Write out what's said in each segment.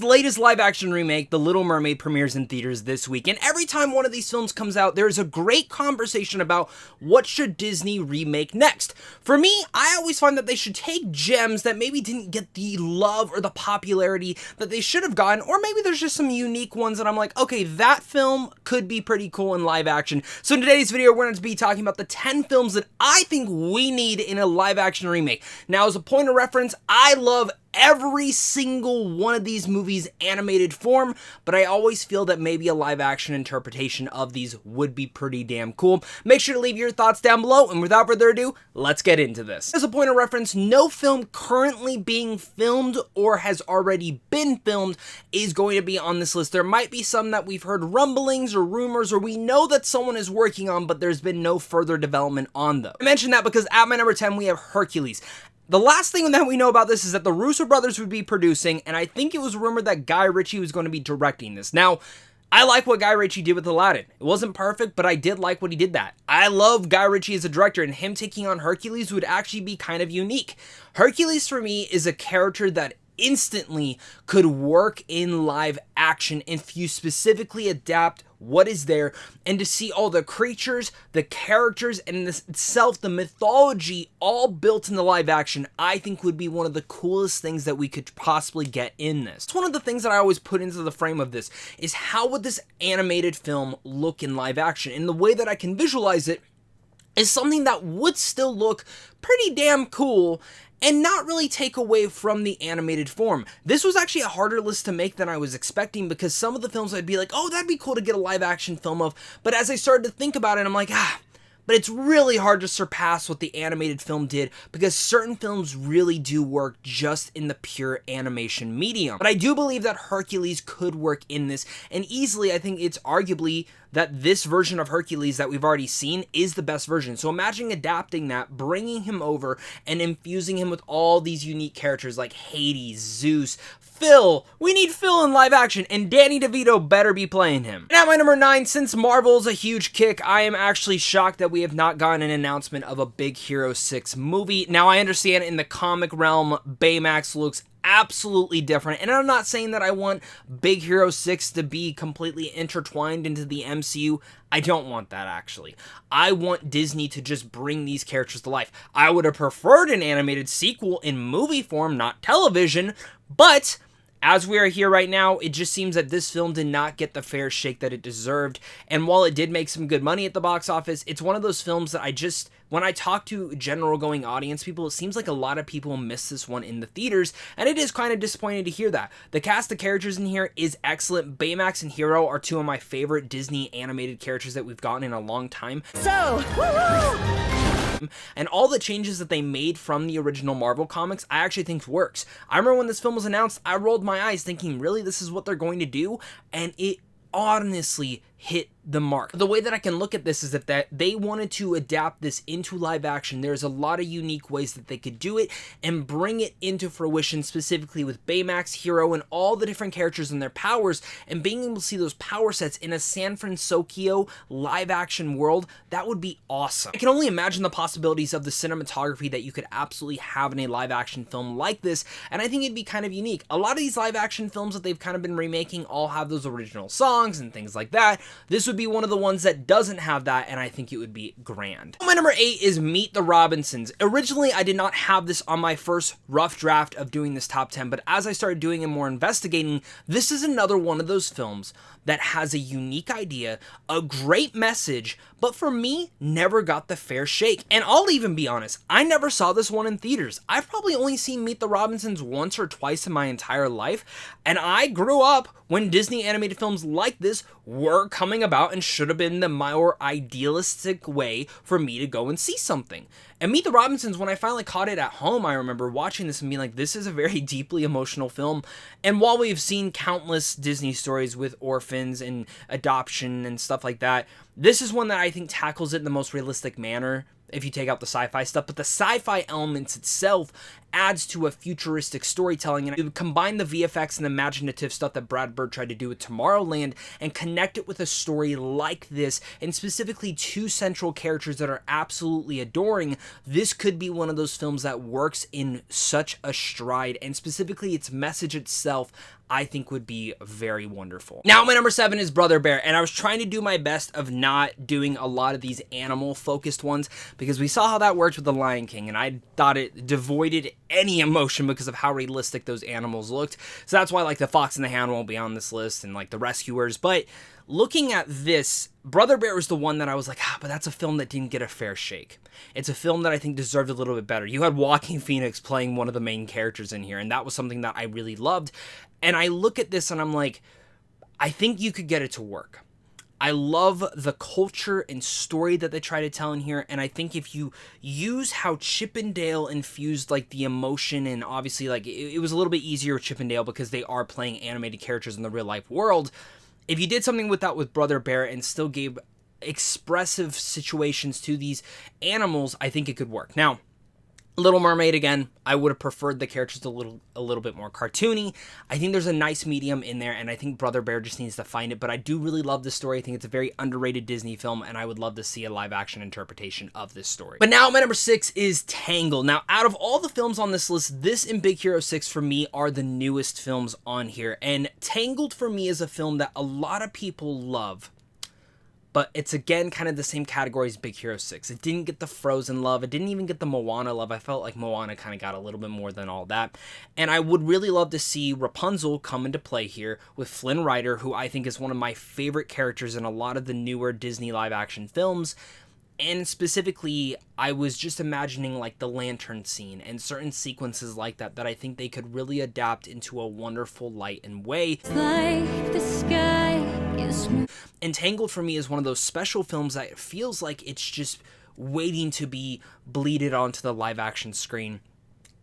Disney's latest live-action remake, The Little Mermaid, premieres in theaters this week, and every time one of these films comes out, there's a great conversation about what should Disney remake next. For me, I always find that they should take gems that maybe didn't get the love or the popularity that they should have gotten, or maybe there's just some unique ones that I'm like, okay, that film could be pretty cool in live action. So in today's video, we're going to be talking about the 10 films that I think we need in a live-action remake. Now, as a point of reference, I love every single one of these movies animated form, but I always feel that maybe a live action interpretation of these would be pretty damn cool. Make sure to leave your thoughts down below, and without further ado, let's get into this. As a point of reference, no film currently being filmed or has already been filmed is going to be on this list. There might be some that we've heard rumblings or rumors, or we know that someone is working on, but there's been no further development on them. I mention that because at my number 10, we have Hercules. The last thing that we know about this is that the Russo brothers would be producing, and I think it was rumored that Guy Ritchie was going to be directing this. Now, I like what Guy Ritchie did with Aladdin. It wasn't perfect, but I did like what he did that. I love Guy Ritchie as a director, and him taking on Hercules would actually be kind of unique. Hercules, for me, is a character that instantly could work in live action if you specifically adapt what is there, and to see all the creatures, the characters, and this itself, the mythology, all built in the live action, I think would be one of the coolest things that we could possibly get in this. It's one of the things that I always put into the frame of this, is how would this animated film look in live action? And the way that I can visualize it is something that would still look pretty damn cool and not really take away from the animated form. This was actually a harder list to make than I was expecting, because some of the films I'd be like, oh, that'd be cool to get a live action film of, but as I started to think about it, I'm like, but it's really hard to surpass what the animated film did, because certain films really do work just in the pure animation medium. But I do believe that Hercules could work in this, and easily I think it's arguably that this version of Hercules that we've already seen is the best version. So imagine adapting that, bringing him over, and infusing him with all these unique characters like Hades, Zeus, Phil. We need Phil in live action, and Danny DeVito better be playing him. And at my number 9, since Marvel's a huge kick, I am actually shocked that we have not gotten an announcement of a Big Hero 6 movie. Now, I understand in the comic realm, Baymax looks absolutely different, and I'm not saying that I want Big Hero 6 to be completely intertwined into the MCU. I don't want that, actually. I want Disney to just bring these characters to life. I would have preferred an animated sequel in movie form, not television, but as we are here right now, it just seems that this film did not get the fair shake that it deserved, and while it did make some good money at the box office, it's one of those films that when I talk to general going audience people, it seems like a lot of people miss this one in the theaters, and it is kind of disappointing to hear that. The cast of characters in here is excellent. Baymax and Hero are two of my favorite Disney animated characters that we've gotten in a long time. So, woo-hoo! And all the changes that they made from the original Marvel comics, I actually think works. I remember when this film was announced, I rolled my eyes thinking, really, this is what they're going to do? And it honestly hit the mark. The way that I can look at this is that they wanted to adapt this into live action. There's a lot of unique ways that they could do it and bring it into fruition, specifically with Baymax, Hero, and all the different characters and their powers, and being able to see those power sets in a San Francisco live action world. That would be awesome. I can only imagine the possibilities of the cinematography that you could absolutely have in a live action film like this, and I think it'd be kind of unique. A lot of these live action films that they've kind of been remaking all have those original songs and things like that. This would be one of the ones that doesn't have that, and I think it would be grand. My number 8 is Meet the Robinsons. Originally, I did not have this on my first rough draft of doing this top 10, but as I started doing and more investigating, this is another one of those films that has a unique idea, a great message, but for me, never got the fair shake. And I'll even be honest, I never saw this one in theaters. I've probably only seen Meet the Robinsons once or twice in my entire life, and I grew up when Disney animated films like this were coming about and should have been the more idealistic way for me to go and see something. And Meet the Robinsons, when I finally caught it at home, I remember watching this and being like, this is a very deeply emotional film. And while we've seen countless Disney stories with orphans and adoption and stuff like that, this is one that I think tackles it in the most realistic manner, if you take out the sci-fi stuff, but the sci-fi elements itself adds to a futuristic storytelling, and it would combine the VFX and imaginative stuff that Brad Bird tried to do with Tomorrowland and connect it with a story like this, and specifically two central characters that are absolutely adoring. This could be one of those films that works in such a stride, and specifically its message itself I think would be very wonderful. Now, my number 7 is Brother Bear, and I was trying to do my best of not doing a lot of these animal-focused ones, because we saw how that worked with The Lion King, and I thought it devoided any emotion because of how realistic those animals looked. So that's why, like, the Fox and the Hound won't be on this list, and, like, the Rescuers. But looking at this, Brother Bear was the one that I was like, but that's a film that didn't get a fair shake. It's a film that I think deserved a little bit better. You had Joaquin Phoenix playing one of the main characters in here, and that was something that I really loved. And I look at this and I'm like, I think you could get it to work. I love the culture and story that they try to tell in here, and I think if you use how Chip and Dale infused, like, the emotion, and obviously, like, it was a little bit easier with Chip and Dale because they are playing animated characters in the real-life world. If you did something with that with Brother Bear and still gave expressive situations to these animals, I think it could work. Now, Little Mermaid, again, I would have preferred the characters a little bit more cartoony. I think there's a nice medium in there, and I think Brother Bear just needs to find it, but I do really love this story. I think it's a very underrated Disney film, and I would love to see a live-action interpretation of this story. But now, my number 6 is Tangled. Now, out of all the films on this list, this and Big Hero 6, for me, are the newest films on here, and Tangled, for me, is a film that a lot of people love. But it's, again, kind of the same category as Big Hero 6. It didn't get the Frozen love. It didn't even get the Moana love. I felt like Moana kind of got a little bit more than all that. And I would really love to see Rapunzel come into play here with Flynn Rider, who I think is one of my favorite characters in a lot of the newer Disney live-action films. And specifically, I was just imagining, like, the lantern scene and certain sequences like that I think they could really adapt into a wonderful light and way. It's like the sky is... Tangled, for me, is one of those special films that feels like it's just waiting to be bleeded onto the live-action screen.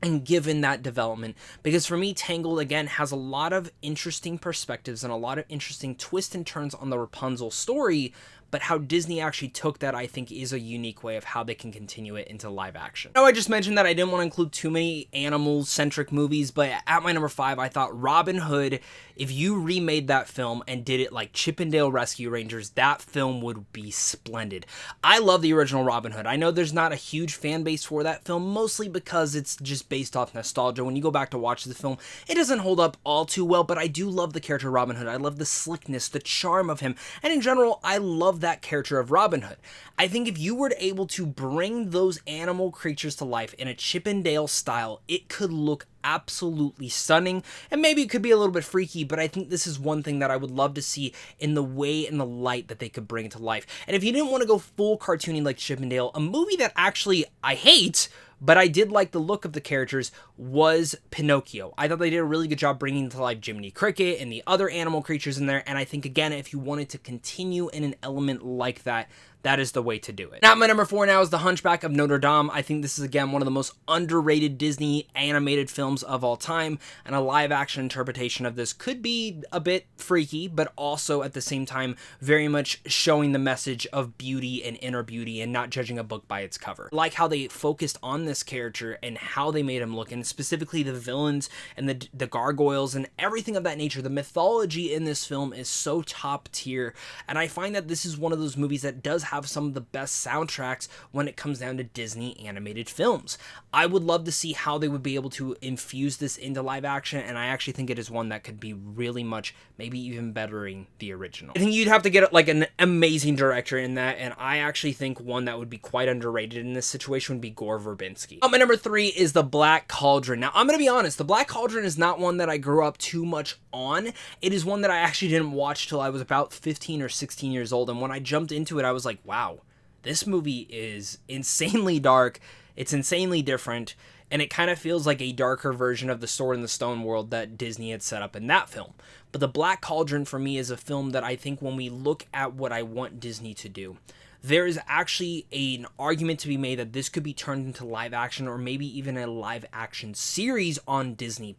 And given that development, because for me, Tangled, again, has a lot of interesting perspectives and a lot of interesting twists and turns on the Rapunzel story, but how Disney actually took that, I think, is a unique way of how they can continue it into live action. I know I just mentioned that I didn't want to include too many animal-centric movies, but at my number 5, I thought Robin Hood, if you remade that film and did it like Chip and Dale Rescue Rangers, that film would be splendid. I love the original Robin Hood. I know there's not a huge fan base for that film, mostly because it's just based off nostalgia. When you go back to watch the film, it doesn't hold up all too well, but I do love the character Robin Hood. I love the slickness, the charm of him, and in general, I love that character of Robin Hood. I think if you were able to bring those animal creatures to life in a Chip and Dale style, it could look absolutely stunning, and maybe it could be a little bit freaky, but I think this is one thing that I would love to see in the way and the light that they could bring it to life. And if you didn't want to go full cartoony like Chip and Dale, a movie that actually I hate, but I did like the look of the characters, was Pinocchio. I thought they did a really good job bringing to life Jiminy Cricket and the other animal creatures in there, and I think, again, if you wanted to continue in an element like that, that is the way to do it. Now, my number 4 now is The Hunchback of Notre Dame. I think this is, again, one of the most underrated Disney animated films of all time, and a live-action interpretation of this could be a bit freaky, but also, at the same time, very much showing the message of beauty and inner beauty and not judging a book by its cover. I like how they focused on this character and how they made him look, and specifically the villains and the gargoyles and everything of that nature. The mythology in this film is so top tier, and I find that this is one of those movies that does have some of the best soundtracks when it comes down to Disney animated films. I would love to see how they would be able to infuse this into live action, and I actually think it is one that could be really much, maybe even bettering the original. I think you'd have to get like an amazing director in that, and I actually think one that would be quite underrated in this situation would be Gore Verbinski. My number 3 is The Black Cauldron. Now, I'm going to be honest, The Black Cauldron is not one that I grew up too much on. It is one that I actually didn't watch till I was about 15 or 16 years old, and when I jumped into it, I was like, wow, this movie is insanely dark, it's insanely different, and it kind of feels like a darker version of the Sword in the Stone world that Disney had set up in that film. But The Black Cauldron, for me, is a film that I think when we look at what I want Disney to do, there is actually an argument to be made that this could be turned into live action, or maybe even a live action series on Disney+.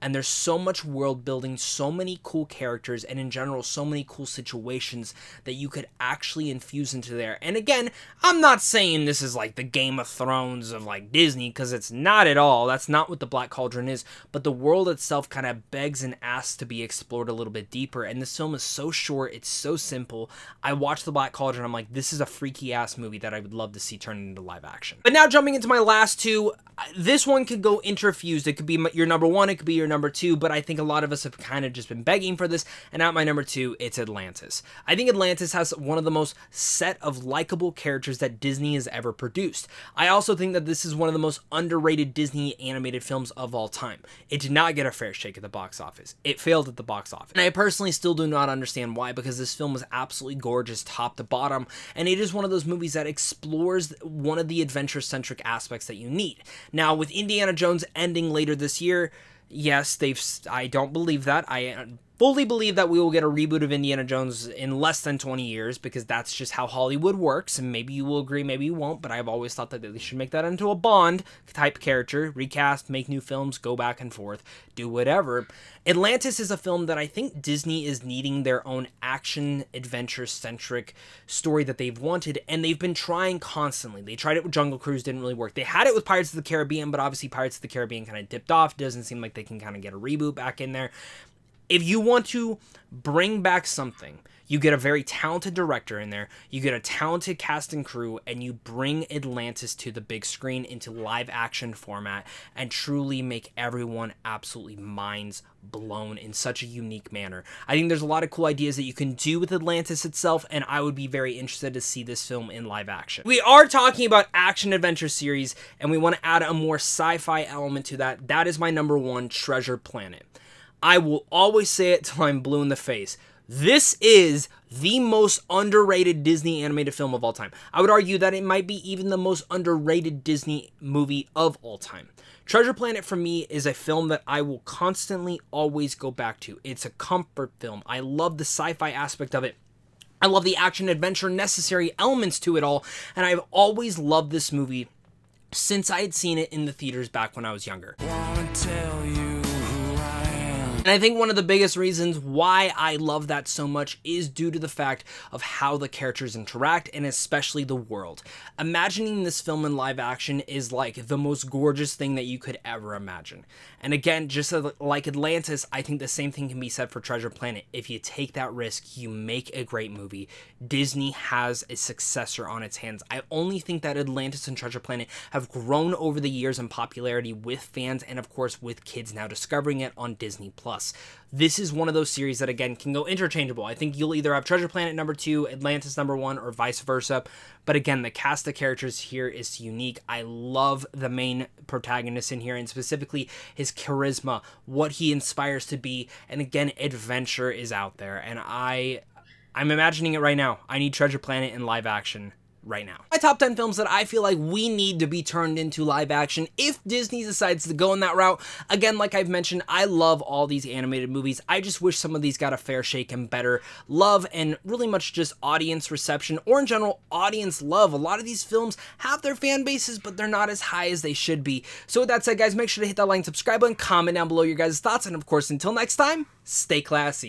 And there's so much world building, so many cool characters, and in general, so many cool situations that you could actually infuse into there. And again, I'm not saying this is like the Game of Thrones of like Disney, because it's not at all. That's not what The Black Cauldron is. But the world itself kind of begs and asks to be explored a little bit deeper. And this film is so short, it's so simple. I watched The Black Cauldron, I'm like, this is a freaky ass movie that I would love to see turned into live action. But now jumping into my last two, this one could go interfused. It could be your number 1, it could be your number 2, but I think a lot of us have kind of just been begging for this, and at my number 2, it's Atlantis. I think Atlantis has one of the most set of likable characters that Disney has ever produced. I also think that this is one of the most underrated Disney animated films of all time. It did not get a fair shake at the box office. It failed at the box office. And I personally still do not understand why, because this film was absolutely gorgeous top to bottom, and it is one of those movies that explores one of the adventure-centric aspects that you need. Now, with Indiana Jones ending later this year, yes, I don't believe that. I fully believe that we will get a reboot of Indiana Jones in less than 20 years, because that's just how Hollywood works, and maybe you will agree, maybe you won't, but I've always thought that they should make that into a Bond-type character, recast, make new films, go back and forth, do whatever. Atlantis is a film that I think Disney is needing their own action, adventure-centric story that they've wanted, and they've been trying constantly. They tried it with Jungle Cruise, didn't really work. They had it with Pirates of the Caribbean, but obviously Pirates of the Caribbean kind of dipped off. Doesn't seem like they can kind of get a reboot back in there. If you want to bring back something, you get a very talented director in there, you get a talented cast and crew, and you bring Atlantis to the big screen into live action format and truly make everyone absolutely minds blown in such a unique manner. I think there's a lot of cool ideas that you can do with Atlantis itself, and I would be very interested to see this film in live action. We are talking about action adventure series, and we want to add a more sci-fi element to that. That is my number 1, Treasure Planet. I will always say it till I'm blue in the face. This is the most underrated Disney animated film of all time. I would argue that it might be even the most underrated Disney movie of all time. Treasure Planet for me is a film that I will constantly always go back to. It's a comfort film. I love the sci-fi aspect of it. I love the action adventure necessary elements to it all, and I've always loved this movie since I had seen it in the theaters back when I was younger. And I think one of the biggest reasons why I love that so much is due to the fact of how the characters interact, and especially the world. Imagining this film in live action is like the most gorgeous thing that you could ever imagine. And again, just like Atlantis, I think the same thing can be said for Treasure Planet. If you take that risk, you make a great movie. Disney has a successor on its hands. I only think that Atlantis and Treasure Planet have grown over the years in popularity with fans, and of course with kids now discovering it on Disney+. This is one of those series that, again, can go interchangeable. I think you'll either have Treasure Planet number 2, Atlantis number 1, or vice versa. But again, the cast of characters here is unique. I love the main protagonist in here, and specifically his charisma, what he inspires to be. And again, adventure is out there. And I'm imagining it right now. I need Treasure Planet in live action right now. My top 10 films that I feel like we need to be turned into live action if Disney decides to go in that route. Again, like I've mentioned, I love all these animated movies. I just wish some of these got a fair shake and better love, and really much just audience reception, or in general, audience love. A lot of these films have their fan bases, but they're not as high as they should be. So with that said, guys, make sure to hit that like and subscribe button, comment down below your guys' thoughts, and of course, until next time, stay classy.